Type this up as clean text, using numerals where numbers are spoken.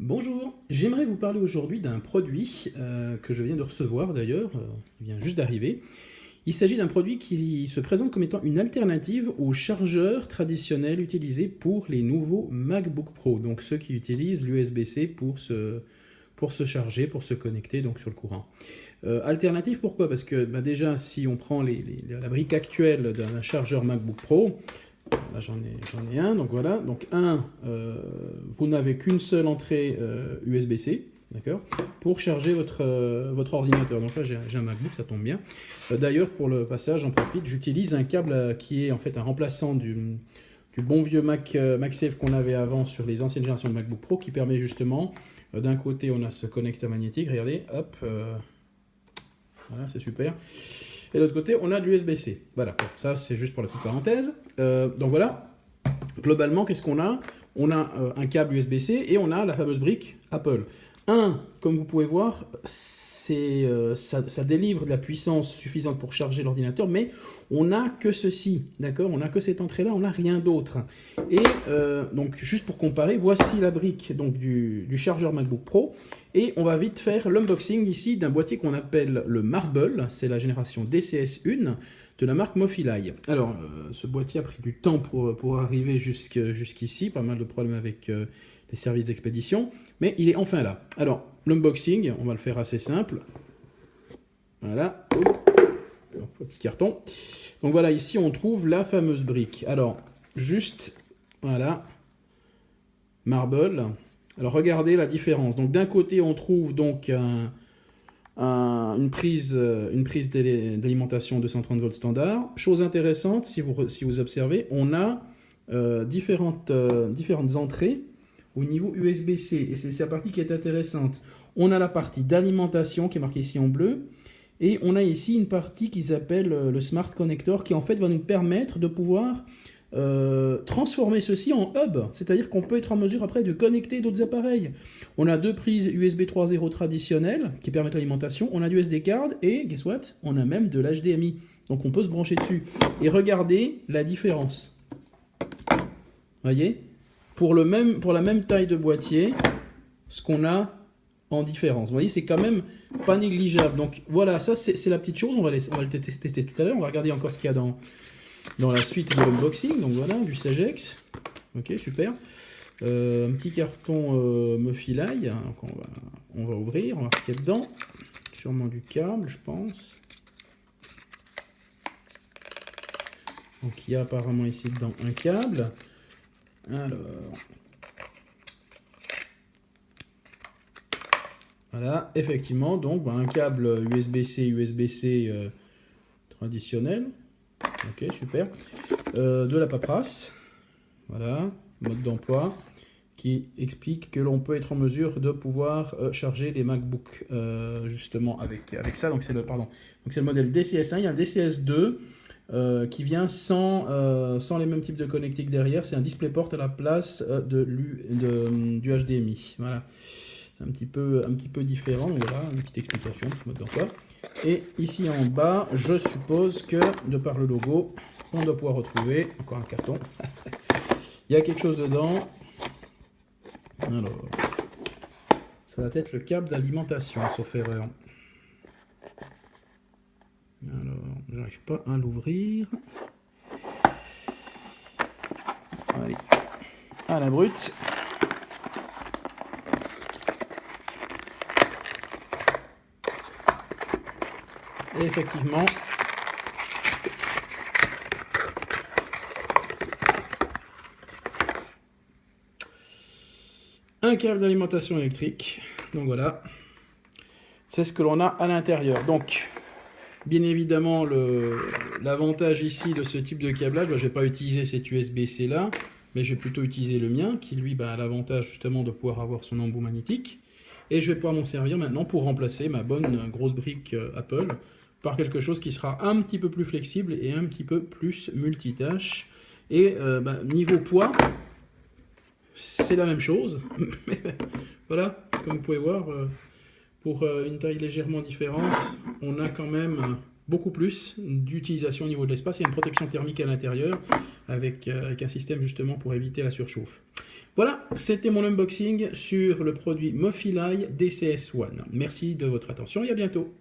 Bonjour, j'aimerais vous parler aujourd'hui d'un produit que je viens de recevoir d'ailleurs, il vient juste d'arriver. Il s'agit d'un produit qui se présente comme étant une alternative au chargeur traditionnel utilisé pour les nouveaux MacBook Pro, donc ceux qui utilisent l'USB-C pour se charger, pour se connecter donc sur le courant. Alternative pourquoi? Parce que déjà si on prend la brique actuelle d'un chargeur MacBook Pro, là j'en ai un, donc voilà. Donc vous n'avez qu'une seule entrée USB-C, d'accord, pour charger votre ordinateur. Donc là j'ai un MacBook, ça tombe bien. D'ailleurs pour le passage, j'en profite, j'utilise un câble qui est en fait un remplaçant du bon vieux MagSafe qu'on avait avant sur les anciennes générations de MacBook Pro, qui permet justement, d'un côté on a ce connecteur magnétique, regardez, hop, voilà, c'est super. Et de l'autre côté, on a de l'USB-C. Voilà, bon, ça c'est juste pour la petite parenthèse. Donc voilà, globalement, qu'est-ce qu'on a? On a un câble USB-C et on a la fameuse brique Apple. Comme vous pouvez voir, ça délivre de la puissance suffisante pour charger l'ordinateur, mais on n'a que ceci, d'accord? On n'a que cette entrée-là, on n'a rien d'autre. Et donc, juste pour comparer, voici la brique donc, du chargeur MacBook Pro. Et on va vite faire l'unboxing ici d'un boîtier qu'on appelle le Marble. C'est la génération DCS1 de la marque Mofilai. Alors, ce boîtier a pris du temps pour arriver jusqu'ici. Pas mal de problèmes avec les services d'expédition. Mais il est enfin là. Alors, l'unboxing, on va le faire assez simple. Voilà. Petit carton. Donc voilà, ici on trouve la fameuse brique. Alors, juste, voilà, Marble. Alors regardez la différence. Donc d'un côté on trouve donc une prise d'alimentation 230 volts standard. Chose intéressante, si vous observez, on a différentes entrées au niveau USB-C. Et c'est la partie qui est intéressante. On a la partie d'alimentation qui est marquée ici en bleu. Et on a ici une partie qu'ils appellent le Smart Connector qui en fait va nous permettre de pouvoir transformer ceci en hub. C'est-à-dire qu'on peut être en mesure après de connecter d'autres appareils. On a deux prises USB 3.0 traditionnelles qui permettent l'alimentation. On a du SD card et, guess what? On a même de l'HDMI. Donc on peut se brancher dessus. Et regardez la différence. Voyez? Pour la même taille de boîtier, ce qu'on a en différence. Vous voyez, c'est quand même pas négligeable. Donc voilà, ça c'est la petite chose. On va le tester tout à l'heure. On va regarder encore ce qu'il y a dans la suite de l'unboxing. Donc voilà, du Sagex. Ok, super. Un petit carton Mofilai. Donc on va ouvrir. On va voir ce qu'il y a dedans. Sûrement du câble, je pense. Donc il y a apparemment ici dedans un câble. Alors. Voilà, effectivement, donc un câble USB-C traditionnel. Ok, super. De la paperasse. Voilà, mode d'emploi qui explique que l'on peut être en mesure de pouvoir charger les MacBooks justement avec ça. Donc c'est le modèle DCS1. Il y a un DCS2 qui vient sans les mêmes types de connectiques derrière. C'est un DisplayPort à la place du HDMI. Voilà. Un petit peu différent, voilà, une petite explication, un petit mode d'emploi. Et ici en bas, je suppose que, de par le logo, on doit pouvoir retrouver, encore un carton, il y a quelque chose dedans. Alors, ça va être le câble d'alimentation, sauf erreur. Alors, j'arrive pas à l'ouvrir. Allez, à la brute. Et effectivement, un câble d'alimentation électrique. Donc voilà, c'est ce que l'on a à l'intérieur. Donc, bien évidemment, l'avantage ici de ce type de câblage, je ne vais pas utiliser cet USB-C là, mais je vais plutôt utiliser le mien, qui lui a l'avantage justement de pouvoir avoir son embout magnétique. Et je vais pouvoir m'en servir maintenant pour remplacer ma bonne grosse brique Apple par quelque chose qui sera un petit peu plus flexible et un petit peu plus multitâche. Et niveau poids, c'est la même chose. Mais voilà, comme vous pouvez voir, pour une taille légèrement différente, on a quand même beaucoup plus d'utilisation au niveau de l'espace. Il y a une protection thermique à l'intérieur avec un système justement pour éviter la surchauffe. Voilà, c'était mon unboxing sur le produit Mofilai DCS One. Merci de votre attention et à bientôt.